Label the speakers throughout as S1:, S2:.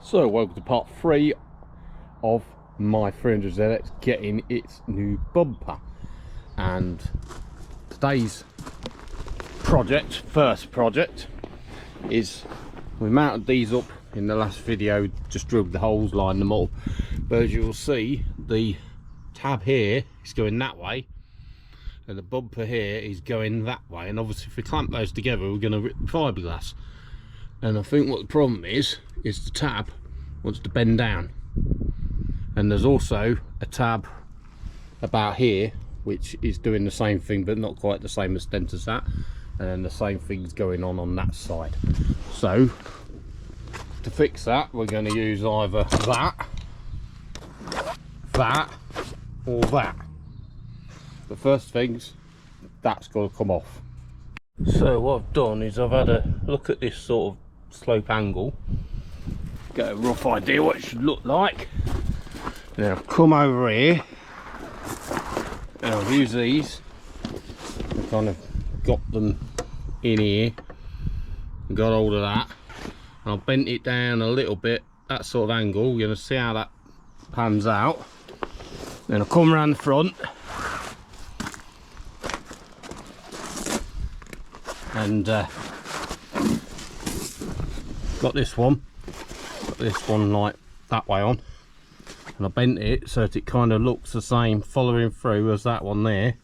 S1: So welcome to part 3 of my 300ZX getting its new bumper, and today's first project is we mounted these up in the last video, just drilled the holes, lined them up, but as you will see the tab here is going that way and the bumper here is going that way, and obviously if we clamp those together we're going to rip the fiberglass. And I think what the problem is the tab wants to bend down, and there's also a tab about here which is doing the same thing but not quite the same extent as that, and then the same thing's going on that side. So to fix that we're going to use either that or that. The first things, that's got to come off. So what I've done is I've had a look at this sort of slope angle, get a rough idea what it should look like. Then I've come over here and I've used these and kind of got them in here and got hold of that, and I've bent it down a little bit, that sort of angle. You're going to see how that pans out. Then I'll come around the front and got this one like that way on, and I bent it so that it kind of looks the same following through as that one there.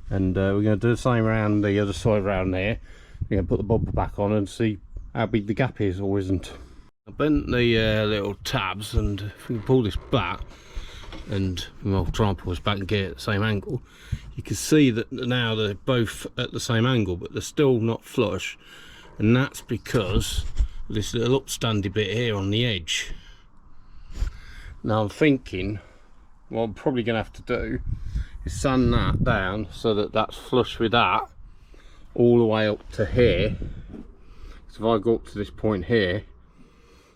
S1: And we're going to do the same around the other side around there. We're going to put the bumper back on and see how big the gap is or isn't. I bent the little tabs, and if we can pull this back, and I'll try and pull this back and get it at the same angle, you can see that now they're both at the same angle but they're still not flush, and that's because of this little upstandy bit here on the edge. Now I'm thinking what I'm probably going to have to do is sand that down so that that's flush with that all the way up to here. So if I go up to this point here,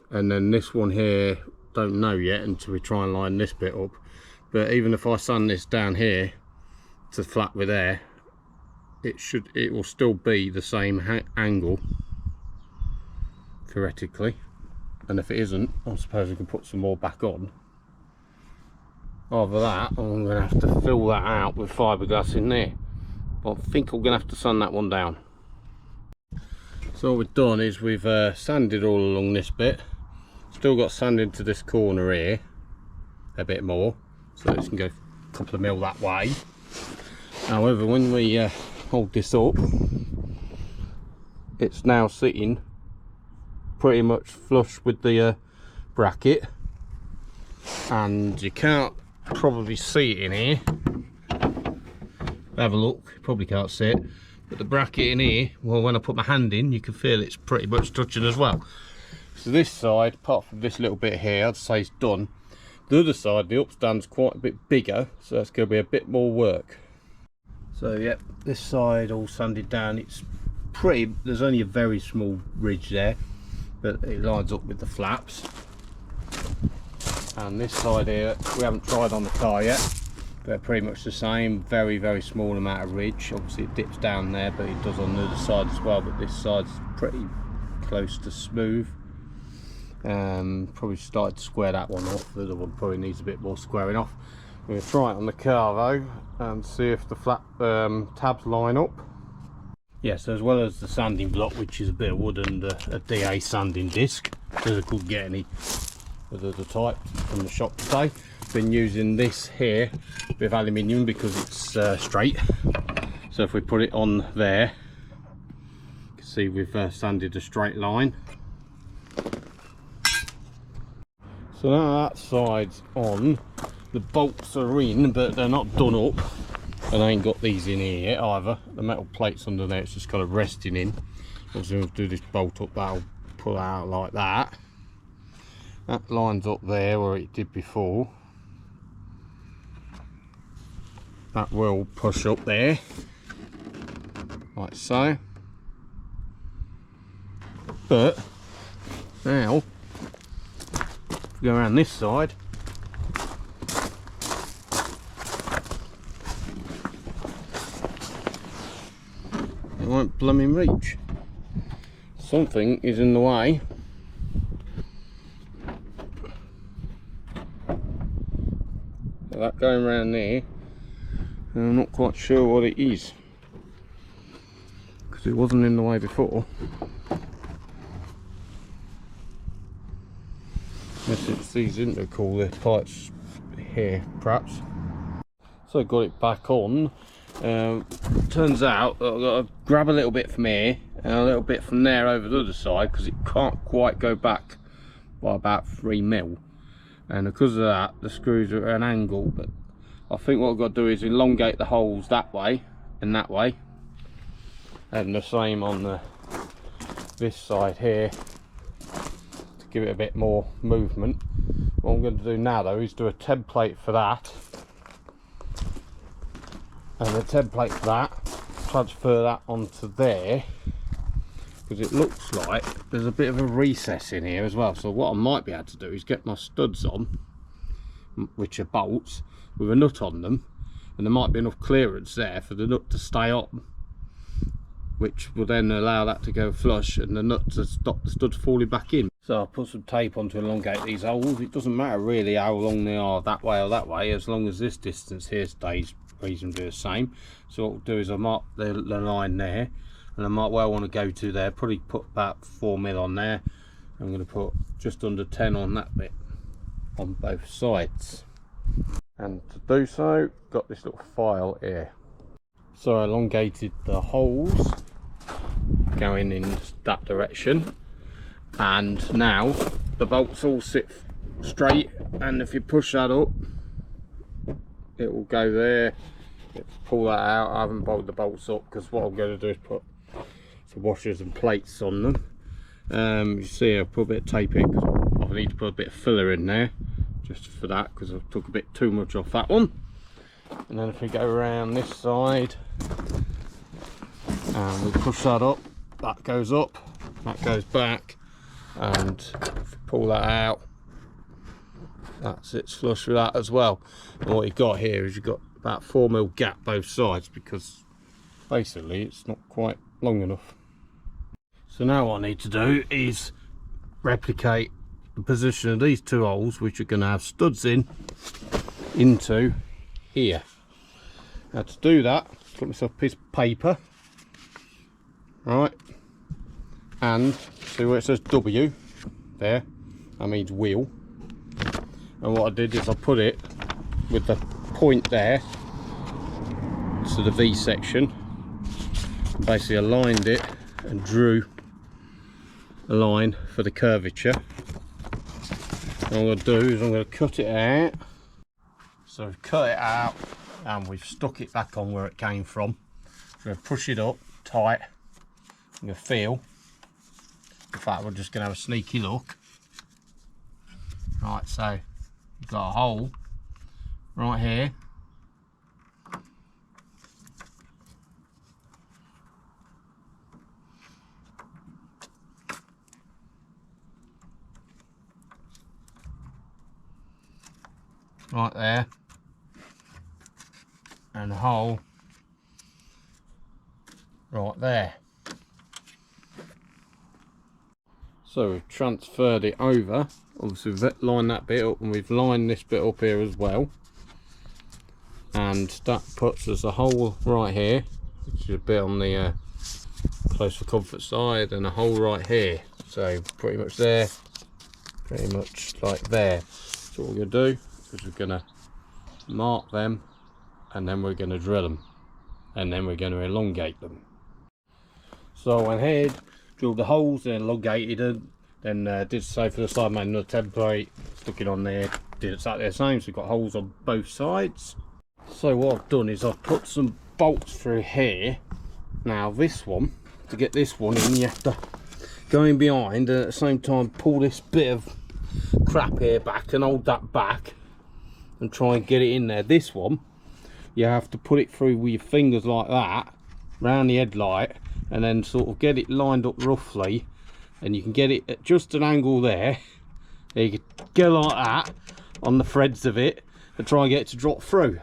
S1: and then this one here, don't know yet until we try and line this bit up, but even if I sand this down here to flat with there, it will still be the same angle theoretically. And if it isn't, I suppose we can put some more back on. Either that, or I'm going to have to fill that out with fiberglass in there, but I think I'm going to have to sand that one down. So what we've done is we've sanded all along this bit. Still got sand into this corner here a bit more, so this can go a couple of mil that way. However, when we hold this up, it's now sitting pretty much flush with the bracket, and you can't probably see it in here. Have a look, you probably can't see it, but the bracket in here, well, when I put my hand in you can feel it's pretty much touching as well. So this side, apart from this little bit here, I'd say it's done. The other side, the upstand's quite a bit bigger, so that's going to be a bit more work. So yep, this side all sanded down. It's pretty, there's only a very small ridge there, but it lines up with the flaps. And this side here, we haven't tried on the car yet, but pretty much the same, very small amount of ridge. Obviously it dips down there, but it does on the other side as well, but this side's pretty close to smooth. Probably started to square that one off. The other one probably needs a bit more squaring off. We're going to try it on the car though and see if the flat tabs line up. Yes, as well as the sanding block, which is a bit of wood, and a DA sanding disc, because I couldn't get any of the type from the shop today. Been using this here, a bit of aluminium, because it's straight. So if we put it on there, you can see we've sanded a straight line. So now that side's on, the bolts are in, but they're not done up, and I ain't got these in here yet either. The metal plates under there, it's just kind of resting in. Obviously we'll do this bolt up, that'll pull out like that. That lines up there where it did before. That will push up there, like so. But now, go around this side, it won't blooming reach. Something is in the way got that going around there, and I'm not quite sure what it is because it wasn't in the way before. Unless it's these intercooler pipes here, perhaps. So I got it back on. Turns out I've got to grab a little bit from here and a little bit from there over the other side because it can't quite go back by about 3mm, and because of that the screws are at an angle. But I think what I've got to do is elongate the holes that way and that way, and the same on this side here to give it a bit more movement. What I'm going to do now though is do a template for that, and the template for that, transfer that onto there, because it looks like there's a bit of a recess in here as well. So what I might be able to do is get my studs on, which are bolts, with a nut on them, and there might be enough clearance there for the nut to stay on, which will then allow that to go flush and the nut to stop the studs falling back in. So I'll put some tape on to elongate these holes. It doesn't matter really how long they are that way or that way, as long as this distance here stays reasonably the same. So what we'll do is I'll mark the line there, and I might well want to go to there, probably put about 4mm on there. I'm going to put just under 10 on that bit on both sides, and to do so got this little file here. So I elongated the holes going in that direction, and now the bolts all sit straight, and if you push that up it will go there. Pull that out. I haven't bolted the bolts up because what I'm going to do is put some washers and plates on them. You see I'll put a bit of tape in because I need to put a bit of filler in there just for that, because I took a bit too much off that one. And then if we go around this side and we push that up, that goes up, that goes back, and if you pull that out, that sits flush with that as well. And what you've got here is you've got about 4mm gap both sides, because basically it's not quite long enough. So now what I need to do is replicate the position of these two holes, which are going to have studs into here. Now to do that, got myself a piece of paper, right, and see where it says W there, that means wheel. And what I did is I put it with the point there to the V section, basically aligned it and drew a line for the curvature. And what I'm going to do is I'm going to cut it out. So we've cut it out and we've stuck it back on where it came from. So we're going to push it up tight. I'm going to feel. In fact, we're just going to have a sneaky look. Right, so you've got a hole right here. Right there. And a hole right there. So we've transferred it over. Obviously we've lined that bit up, and we've lined this bit up here as well, and that puts us a hole right here, which is a bit on the close for comfort side, and a hole right here. So pretty much there, pretty much like there. So what we're going to do is we're going to mark them, and then we're going to drill them, and then we're going to elongate them. So I went ahead, drilled the holes, and elongated them. Then did so for the side, made another template, stuck it on there, did exactly the same. So we've got holes on both sides. So what I've done is I've put some bolts through here. Now this one, to get this one in, you have to go in behind and at the same time pull this bit of crap here back and hold that back and try and get it in there. This one, you have to put it through with your fingers like that, round the headlight, and then sort of get it lined up roughly. And you can get it at just an angle there. You can go like that on the threads of it and try and get it to drop through.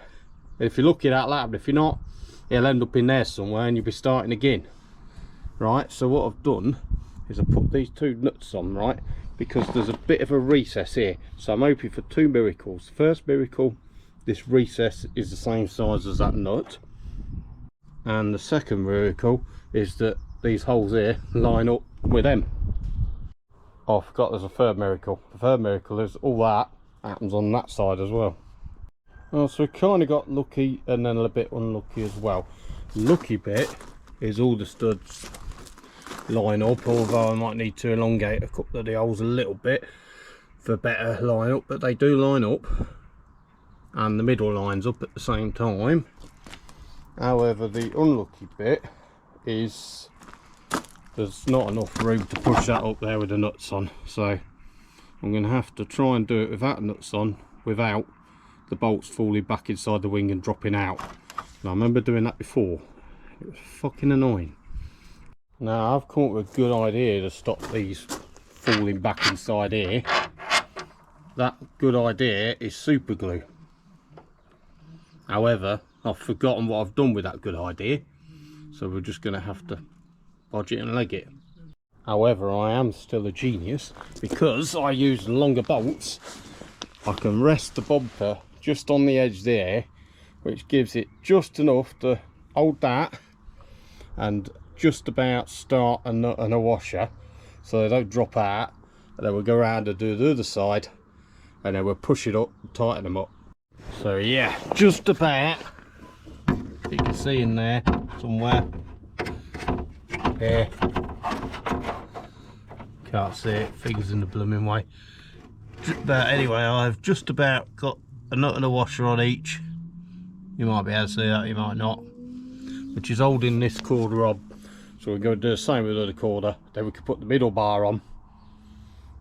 S1: And if you're lucky, that'll happen. If you're not, it'll end up in there somewhere and you'll be starting again. Right, so what I've done is I put these two nuts on, right, because there's a bit of a recess here. So I'm hoping for two miracles. The first miracle this recess is the same size as that nut, and the second miracle is that these holes here line up with them. Oh, I forgot there's a third miracle. The third miracle is all that happens on that side as well. Oh, so we kind of got lucky and then a bit unlucky as well. Lucky bit is all the studs line up, although I might need to elongate a couple of the holes a little bit for better line up, but they do line up and the middle lines up at the same time. However, the unlucky bit is there's not enough room to push that up there with the nuts on, so I'm going to have to try and do it without nuts on, without the bolts falling back inside the wing and dropping out. And I remember doing that before. It was fucking annoying. Now I've come up with a good idea to stop these falling back inside here. That good idea is super glue. However, I've forgotten what I've done with that good idea, so we're just going to have to bodge it and leg it. However, I am still a genius because I use longer bolts. I can rest the bumper just on the edge there, which gives it just enough to hold that and just about start a nut and a washer so they don't drop out, and then we'll go around and do the other side and then we'll push it up and tighten them up. So yeah, just about, you can see in there somewhere here, can't see it, fingers in the blooming way, but anyway, I've just about got a nut and a washer on each. You might be able to see that, you might not, which is holding this quarter up. So we're going to do the same with the other quarter. Then we can put the middle bar on,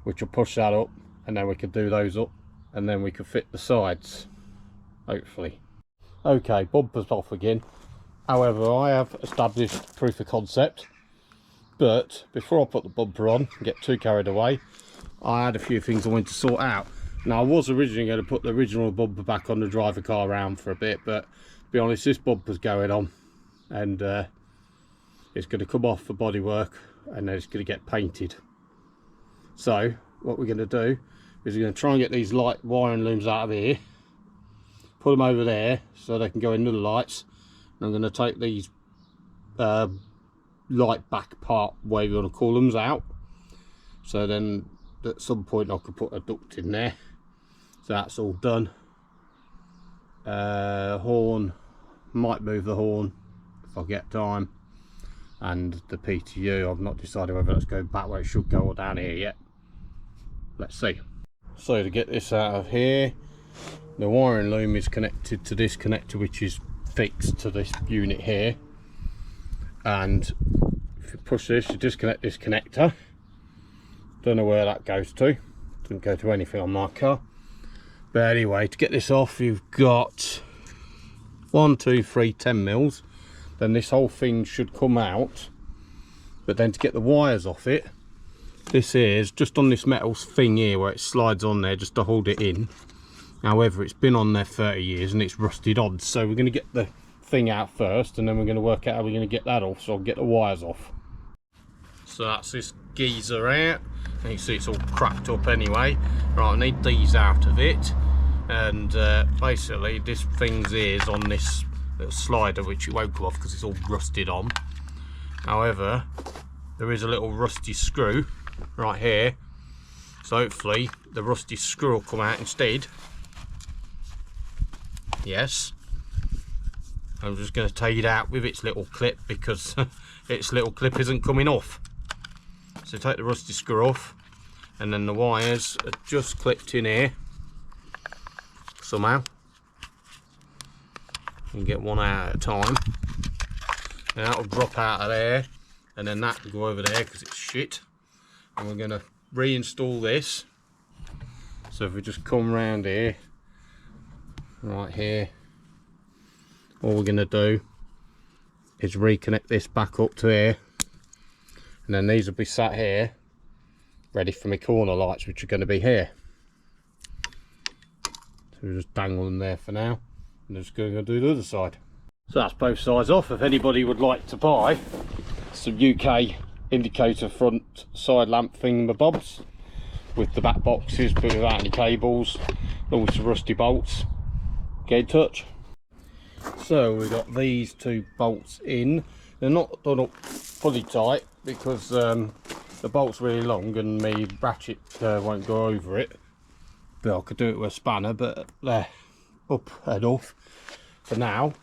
S1: which will push that up, and then we can do those up, and then we can fit the sides, hopefully. Okay, bumper's off again. However, I have established proof of concept, but before I put the bumper on and get too carried away, I had a few things I wanted to sort out. Now, I was originally going to put the original bumper back on the driver car around for a bit, but to be honest, this bumper's going on, and it's going to come off for body work, and then it's going to get painted. So what we're going to do is we're going to try and get these light wiring looms out of here, put them over there so they can go in the lights, and I'm going to take these light back part, whatever you want to call them, out, so then at some point I could put a duct in there. So that's all done. Horn, might move the horn if I get time, and the PTU, I've not decided whether that's going back where it should go or down here yet. Let's see. So to get this out of here, the wiring loom is connected to this connector, which is fixed to this unit here, and if you push this, you disconnect this connector. Don't know where that goes to, doesn't go to anything on my car. But anyway, to get this off, you've got 1, 2, 3, 10 mils. Then this whole thing should come out. But then to get the wires off it, this is just on this metal thing here where it slides on there just to hold it in. However, it's been on there 30 years and it's rusted on. So we're going to get the thing out first, and then we're going to work out how we're going to get that off. So I'll get the wires off. So that's this geezer out. And you see it's all cracked up anyway. Right, I need these out of it, and basically this thing's ears on this little slider, which it won't come off because it's all rusted on. However, there is a little rusty screw right here, so hopefully the rusty screw will come out instead. Yes, I'm just going to take it out with its little clip because its little clip isn't coming off. So take the rusty screw off, and then the wires are just clipped in here somehow. You can get one out at a time, and that'll drop out of there, and then that will go over there because it's shit. And we're going to reinstall this. So if we just come round here, right here, all we're going to do is reconnect this back up to here, and then these will be sat here ready for my corner lights, which are going to be here. So we'll just dangle them there for now, and just going to do the other side. So that's both sides off. If anybody would like to buy some UK indicator front side lamp thingamabobs with the back boxes but without any cables, along with some rusty bolts, get in touch. So we got these 2 bolts in. They're not done up fully tight because the bolt's really long and my ratchet won't go over it. But I could do it with a spanner, but they're up enough for now.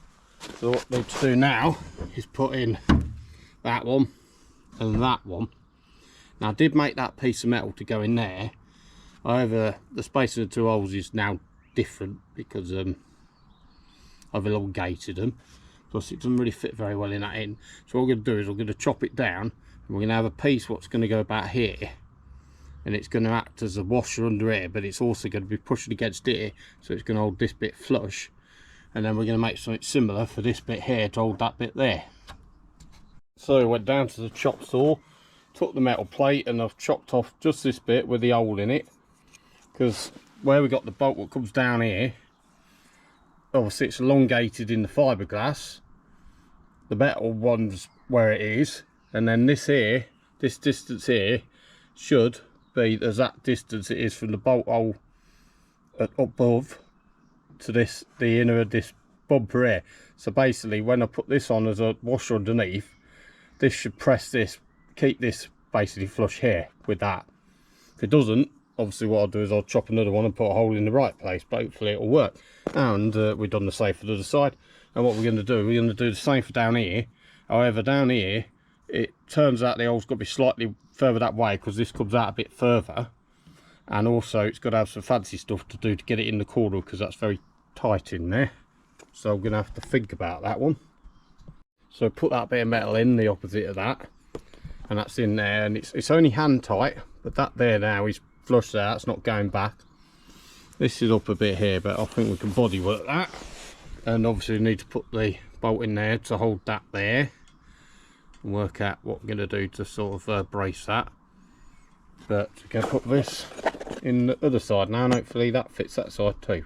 S1: So what I need to do now is put in that one and that one. Now I did make that piece of metal to go in there. However, the space of the 2 holes is now different because I've elongated them. Plus it doesn't really fit very well in that end. So what we're going to do is we're going to chop it down and we're going to have a piece what's going to go about here. And it's going to act as a washer under here, but it's also going to be pushing against here. So it's going to hold this bit flush. And then we're going to make something similar for this bit here to hold that bit there. So I went down to the chop saw, took the metal plate, and I've chopped off just this bit with the hole in it. Because where we got the bolt that comes down here, obviously it's elongated in the fiberglass. The metal one's where it is, and then this here, this distance here, should be as that distance it is from the bolt hole above to this, the inner of this bumper here. So basically when I put this on as a washer underneath, this should press this, keep this basically flush here with that. If it doesn't, obviously what I'll do is I'll chop another one and put a hole in the right place, but hopefully it'll work. And we've done the same for the other side. And what we're going to do the same for down here. However, down here it turns out the hole's got to be slightly further that way because this comes out a bit further, and also it's got to have some fancy stuff to do to get it in the corner because that's very tight in there. So I'm going to have to think about that one. So put that bit of metal in the opposite of that, and that's in there, and it's only hand tight, but that there now is flush there, it's not going back. This is up a bit here, but I think we can body work that. And obviously we need to put the bolt in there to hold that there and work out what we're going to do to sort of brace that. But we're going to put this in the other side now, and hopefully that fits that side too.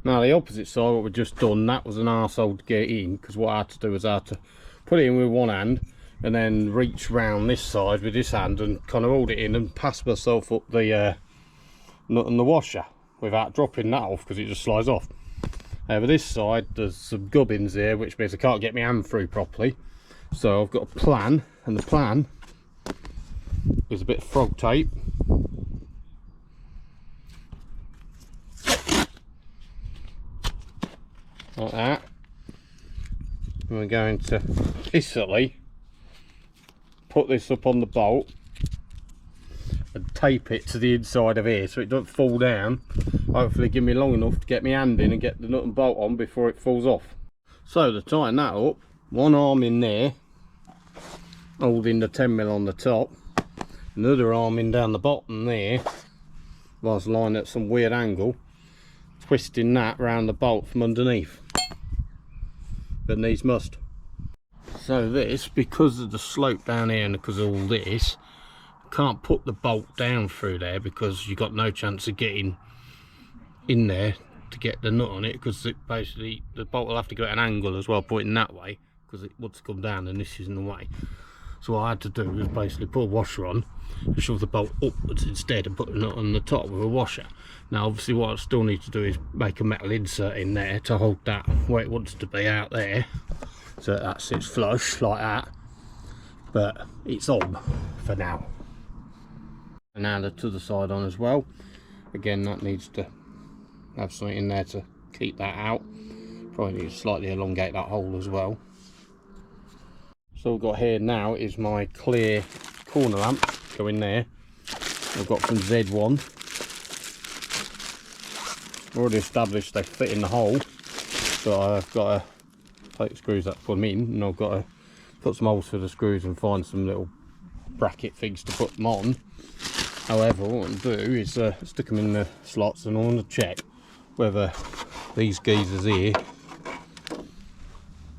S1: Now the opposite side, what we've just done, that was an arsehole to get in, because what I had to do was I had to put it in with one hand and then reach round this side with this hand and kind of hold it in and pass myself up the nut and the washer without dropping that off because it just slides off. Over this side there's some gubbins here, which means I can't get my hand through properly. So I've got a plan, and the plan is a bit of frog tape. Like that. And we're going to basically put this up on the bolt and tape it to the inside of here so it doesn't fall down. Hopefully give me long enough to get my hand in and get the nut and bolt on before it falls off. So to tighten that up, one arm in there holding the 10mm on the top, another arm in down the bottom there whilst lying at some weird angle, twisting that round the bolt from underneath, but needs must. So this, because of the slope down here and because of all this, can't put the bolt down through there because you've got no chance of getting in there to get the nut on it, because it basically, the bolt will have to go at an angle as well, pointing that way, because it wants to come down and this is in the way. So what I had to do was basically put a washer on and shove the bolt upwards instead and put the nut on the top with a washer. Now obviously what I still need to do is make a metal insert in there to hold that where it wants to be out there, so that sits flush like that, but it's on for now. And now the other side on as well. Again, that needs to have something in there to keep that out. Probably need to slightly elongate that hole as well. So what I've got here now is my clear corner lamp, go in there. I've got from Z1. Already established they fit in the hole, so I've got to take the screws up, put them in, and I've got to put some holes for the screws and find some little bracket things to put them on. However, what I want to do is stick them in the slots, and I want to check whether these geezers here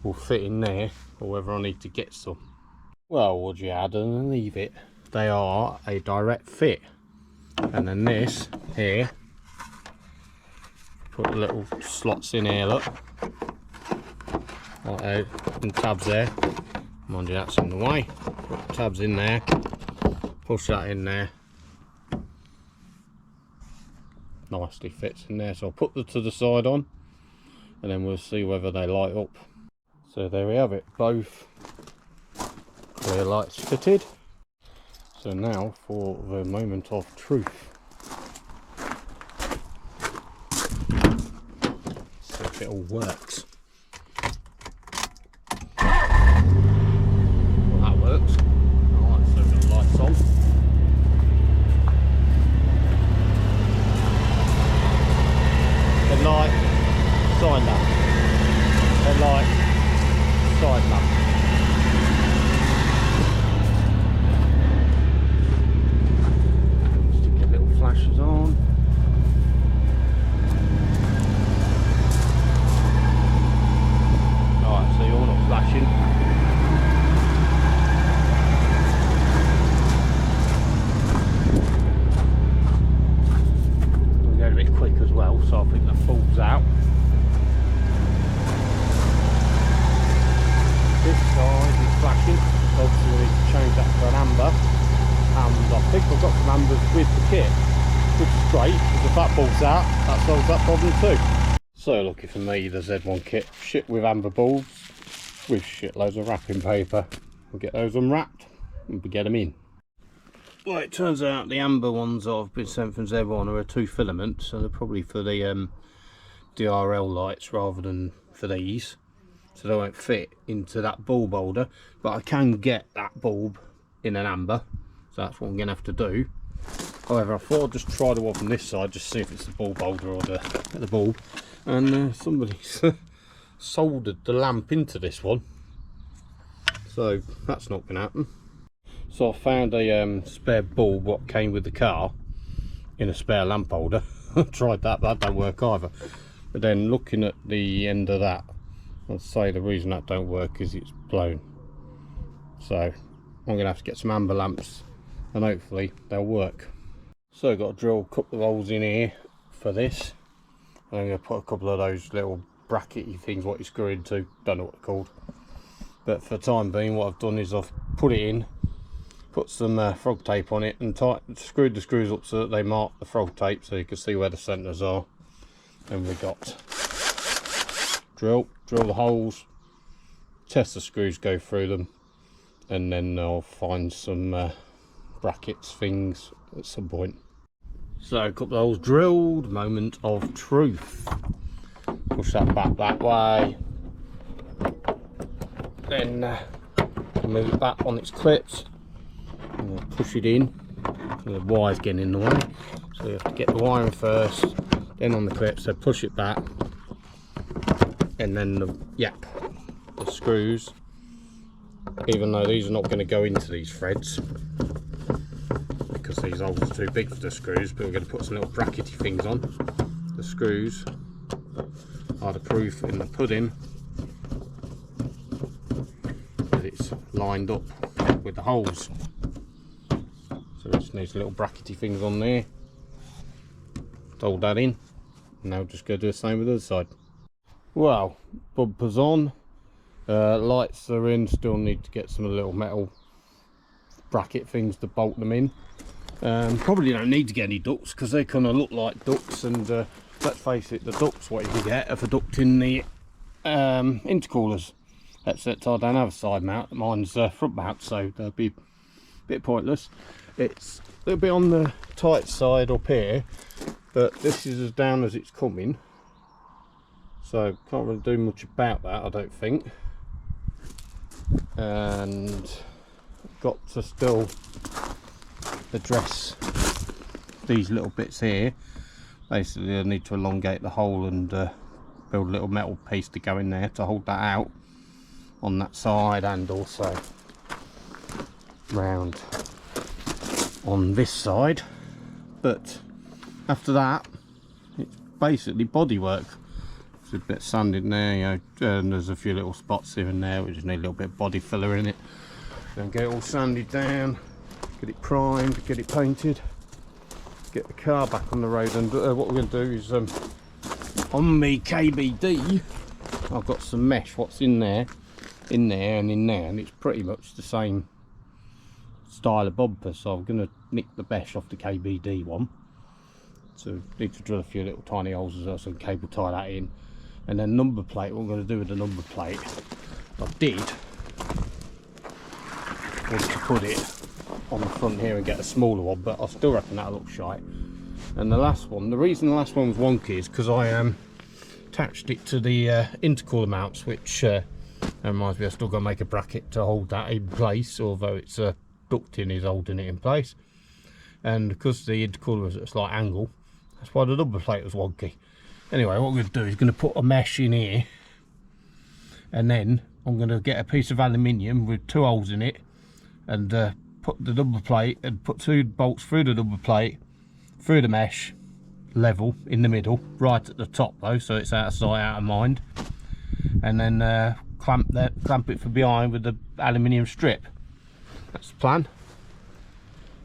S1: will fit in there or whether I need to get some. Well, would you add and leave it? They are a direct fit. And then this here, put the little slots in here, look, like that, and tabs there. Mind you, that's in the way. Put the tabs in there, push that in there. Nicely fits in there. So I'll put the to the side on, and then we'll see whether they light up. So there we have it, both clear lights fitted. So now for the moment of truth. See if it all works. Well, that works. Alright, so we've got the lights on. Red light, side lamp. Red light, side lamp. Stick your little flashes on. Alright, so you're not flashing. We'll go a bit quick as well, so I think that falls out. This side is flashing, obviously we need to change that to an amber, and I think I've got some ambers with the kit, which is great, because if that falls out, that solves that problem too. So lucky for me, the Z1 kit, shit with amber bulbs, with shitloads of wrapping paper. We'll get those unwrapped, and we get them in. Well, it turns out the amber ones I've been sent from Z1 are a 2 filament, so they're probably for the DRL lights rather than for these. So they won't fit into that bulb holder, but I can get that bulb in an amber, so that's what I'm going to have to do. However, I thought I'd just try the one from this side, just see if it's the bulb holder or the bulb. And somebody's soldered the lamp into this one, so that's not going to happen. So I found a spare bulb what came with the car in a spare lamp holder. I tried that don't work either. But then looking at the end of that, I'd say the reason that don't work is it's blown. So I'm going to have to get some amber lamps and hopefully they'll work. So I've got to drill a couple of holes in here for this. And I'm going to put a couple of those little brackety things what you screw into, don't know what they're called. But for the time being, what I've done is I've put it in, put some frog tape on it and screwed the screws up so that they mark the frog tape so you can see where the centres are. And we got drill the holes, test the screws, go through them, and then I'll find some brackets things at some point. So a couple of holes drilled, moment of truth. Push that back that way, then move it back on its clips and then push it in. And the wire's getting in the way, so you have to get the wire in first, then on the clips, so push it back, and then the screws, even though these are not going to go into these threads because these holes are too big for the screws, but we're going to put some little brackety things on. The screws are the proof in the pudding that it's lined up with the holes. So it just needs little brackety things on there. Hold that in, and now just go do the same with the other side. Well, bumpers on, lights are in, still need to get some little metal bracket things to bolt them in. Probably don't need to get any ducts because they kind of look like ducts, and let's face it, the ducts what you can get are for ducting the intercoolers, except I don't have a side mount, mine's front mount, so they'll be a bit pointless. They'll be on the tight side up here, but this is as down as it's coming, so can't really do much about that, I don't think. And got to still address these little bits here. Basically I need to elongate the hole and build a little metal piece to go in there to hold that out on that side, and also round on this side. But after that it's basically bodywork. There's a bit of sand in there, you know, and there's a few little spots here and there which just need a little bit of body filler in it. Then get it all sanded down, get it primed, get it painted, get the car back on the road. And what we're going to do is on me KBD I've got some mesh what's in there and in there, and it's pretty much the same style of bumper, so I'm going to nick the mesh off the KBD one. So need to drill a few little tiny holes as well, so I can cable tie that in, And then number plate, what I'm going to do with the number plate, I did want to put it on the front here and get a smaller one, but I still reckon that'll look shite. And the last one, the reason the last one was wonky is because I attached it to the intercooler mounts, which reminds me I've still got to make a bracket to hold that in place, although it's ducting is holding it in place. And because the intercooler was at a slight angle, that's why the number plate was wonky. Anyway, what I'm going to do is going to put a mesh in here, and then I'm going to get a piece of aluminium with 2 holes in it, and put the number plate, and put 2 bolts through the number plate, through the mesh, level in the middle, right at the top though, so it's out of sight, out of mind, and then clamp it from behind with the aluminium strip. That's the plan.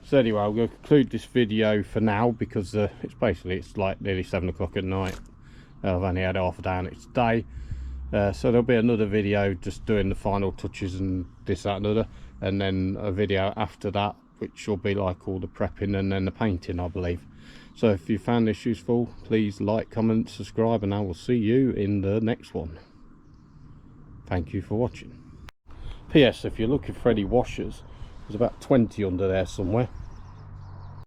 S1: So anyway, I'm going to conclude this video for now, because it's like nearly 7 o'clock at night. I've only had half a day on it today, so there'll be another video just doing the final touches and this, that and other, and then a video after that which will be like all the prepping and then the painting, I believe. So if you found this useful, please like, comment, subscribe, and I will see you in the next one. Thank you for watching. PS, if you're looking for any washers, there's about 20 under there somewhere.